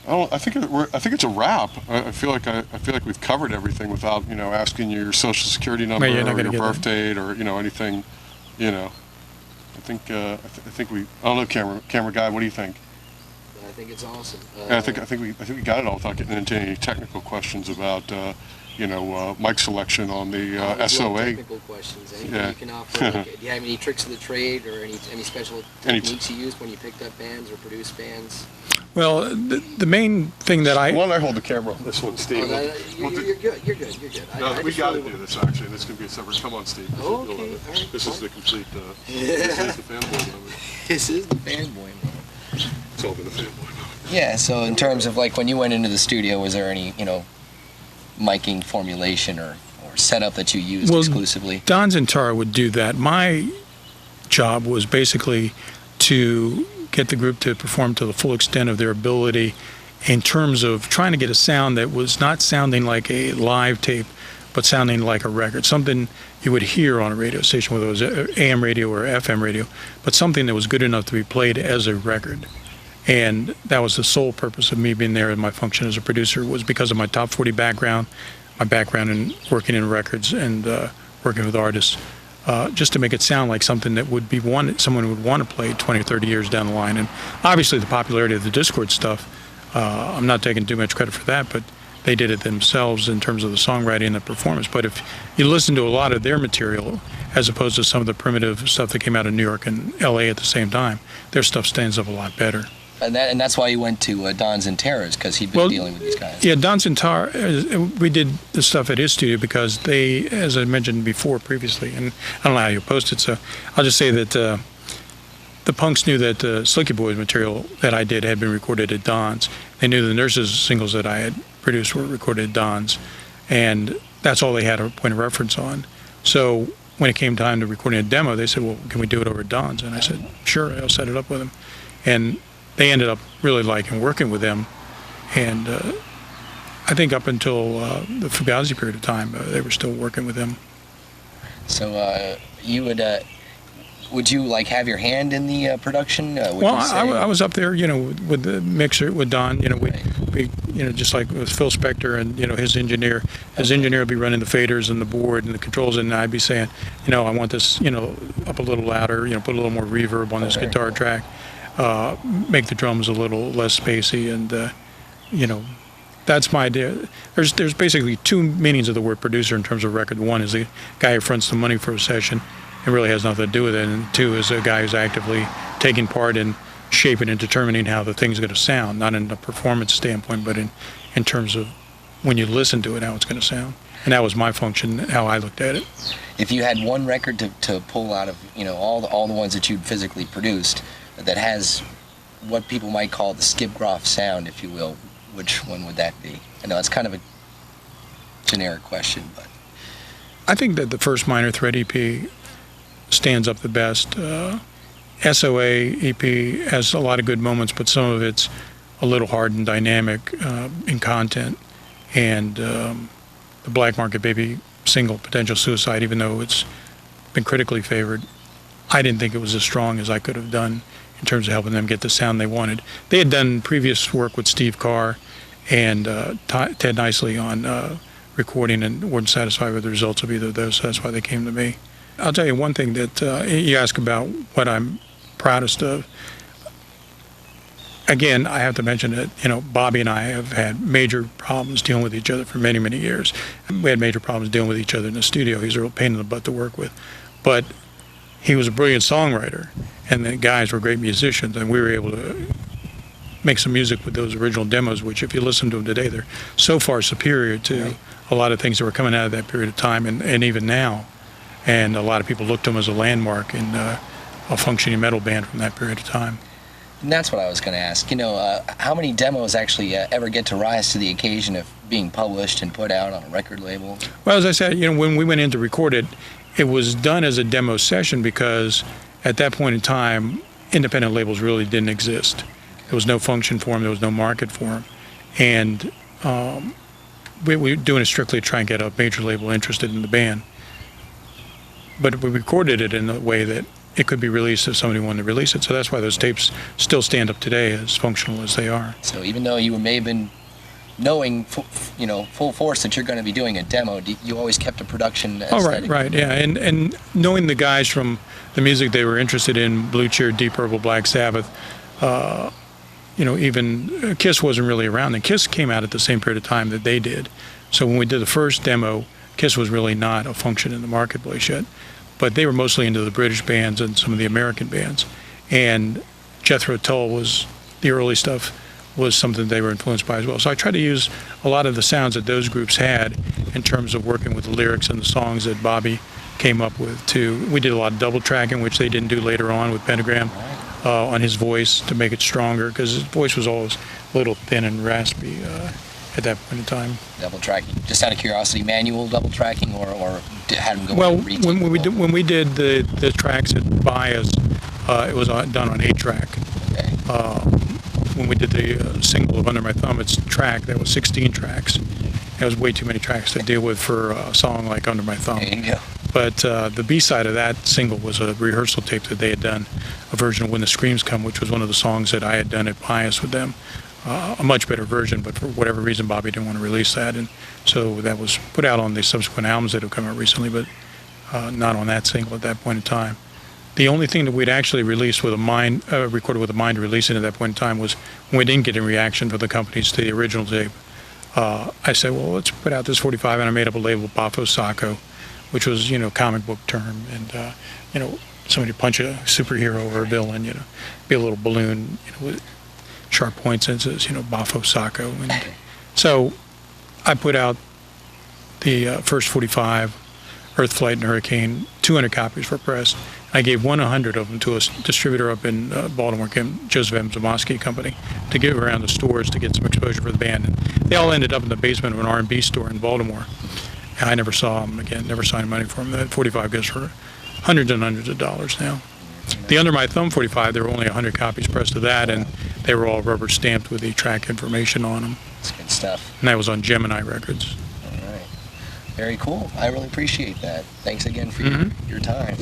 I think I think it's a wrap. I feel like I feel like we've covered everything without asking you your social security number Well, you're not or going your to get birth that. date or anything. You know, I think we. I don't know, camera guy. What do you think? I think it's awesome. Yeah, I think we got it all without getting into any technical questions about mic selection on the I always love SOA. technical questions. Anything Yeah. you can offer. Like, do you have any tricks of the trade or any special techniques you used when you picked up bands or produced bands? Well, the main thing that Why don't I hold the camera on this one, Steve? You're good. You're good. No, we got to really do this actually. This can be a separate. Come on, Steve. Oh, okay. All right, This is fine. the complete. This is the fanboy moment. This is the fanboy moment. It's all been the fanboy moment. Yeah. So in terms of like when you went into the studio, was there any miking formulation or setup that you used exclusively? Don Zintara would do that. My job was basically to get the group to perform to the full extent of their ability in terms of trying to get a sound that was not sounding like a live tape, but sounding like a record, something you would hear on a radio station, whether it was AM radio or FM radio, but something that was good enough to be played as a record. And that was the sole purpose of me being there, and my function as a producer was because of my top 40 background, my background in working in records and working with artists, just to make it sound like something that would be someone would want to play 20 or 30 years down the line. And obviously the popularity of the Discord stuff, I'm not taking too much credit for that, but they did it themselves in terms of the songwriting and the performance. But if you listen to a lot of their material, as opposed to some of the primitive stuff that came out of New York and LA at the same time, their stuff stands up a lot better. And that's why you went to Don Zintara's, because he'd been dealing with these guys. Yeah, Don Zintara, we did the stuff at his studio because they, as I mentioned before previously, and I don't know how you posted, so I'll just say that the punks knew that Slicky Boys material that I did had been recorded at Don's. They knew the Nurses singles that I had produced were recorded at Don's, and that's all they had a point of reference on. So when it came time to recording a demo, they said, well, can we do it over at Don's? And I said, sure, I'll set it up with them. And they ended up really liking working with them, and I think up until the Fugazi period of time, they were still working with them. So you would you like have your hand in the production? Well, I was up there, with the mixer with Don. We just like with Phil Spector and his engineer. His engineer would be running the faders and the board and the controls, and I'd be saying, I want this, up a little louder, put a little more reverb on this guitar track. Make the drums a little less spacey, and that's my idea. There's basically two meanings of the word producer in terms of record. One is the guy who fronts the money for a session and really has nothing to do with it, and two is a guy who's actively taking part in shaping and determining how the thing's going to sound, not in a performance standpoint, but in terms of when you listen to it, how it's going to sound. And that was my function, how I looked at it. If you had one record to pull out of all the ones that you'd physically produced that has what people might call the Skip Groff sound, if you will, which one would that be? I know it's kind of a generic question, but I think that the first Minor Threat EP stands up the best. SOA EP has a lot of good moments, but some of it's a little hard and dynamic in content. And the Black Market Baby single, Potential Suicide, even though it's been critically favored, I didn't think it was as strong as I could have done in terms of helping them get the sound they wanted. They had done previous work with Steve Carr and Ted Nicely on recording and weren't satisfied with the results of either of those, so that's why they came to me. I'll tell you one thing that you ask about what I'm proudest of. Again, I have to mention that, Bobby and I have had major problems dealing with each other for many, many years. We had major problems dealing with each other in the studio. He's a real pain in the butt to work with. But he was a brilliant songwriter, and the guys were great musicians, and we were able to make some music with those original demos, which if you listen to them today, they're so far superior to a lot of things that were coming out of that period of time and even now. And a lot of people looked to them as a landmark in a functioning metal band from that period of time. And that's what I was going to ask. How many demos actually ever get to rise to the occasion of being published and put out on a record label? Well, as I said, when we went in to record it, it was done as a demo session because at that point in time, independent labels really didn't exist. There was no function for them. There was no market for them. And we were doing it strictly to try and get a major label interested in the band. But we recorded it in a way that it could be released if somebody wanted to release it. So that's why those tapes still stand up today as functional as they are. So even though you may have been knowing, full force that you're going to be doing a demo, you always kept a production aesthetic. Oh, right, yeah. And knowing the guys from the music they were interested in, Blue Cheer, Deep Purple, Black Sabbath, even Kiss wasn't really around. And Kiss came out at the same period of time that they did. So when we did the first demo, Kiss was really not a function in the marketplace yet. But they were mostly into the British bands and some of the American bands. And Jethro Tull was, the early stuff was something they were influenced by as well. So I tried to use a lot of the sounds that those groups had in terms of working with the lyrics and the songs that Bobby came up with too. We did a lot of double tracking, which they didn't do later on with Pentagram, on his voice to make it stronger, because his voice was always a little thin and raspy at that point in time. Double tracking, just out of curiosity, manual double tracking, or had him go? Well, when we did the tracks at Bias, it was done on 8-track. Okay. When we did the single of Under My Thumb, it's track that was 16 tracks. That was way too many tracks to deal with for a song like Under My Thumb. There you go. But the B-side of that single was a rehearsal tape that they had done, a version of When the Screams Come, which was one of the songs that I had done at Bias with them. A much better version, but for whatever reason, Bobby didn't want to release that. And so that was put out on the subsequent albums that have come out recently, but not on that single at that point in time. The only thing that we'd actually released with a mind, recorded with a mind to release it at that point in time was when we didn't get a reaction from the companies to the original tape. I said, well, let's put out this 45, and I made up a label, Bafo Sacco, which was, comic book term, and, somebody punch a superhero or a villain, be a little balloon, with sharp points, and it says, Bafo Sacco. And so I put out the first 45, Earth, Flight, and Hurricane, 200 copies were pressed. I gave 100 of them to a distributor up in Baltimore, Joseph M. Zamoski Company, to give around the stores to get some exposure for the band. And they all ended up in the basement of an R&B store in Baltimore. And I never saw them again, never signed money for them. That 45 goes for hundreds and hundreds of dollars now. The Under My Thumb 45, there were only 100 copies pressed of that, and they were all rubber stamped with the track information on them. That's good stuff. And that was on Gemini Records. All right. Very cool. I really appreciate that. Thanks again for your time.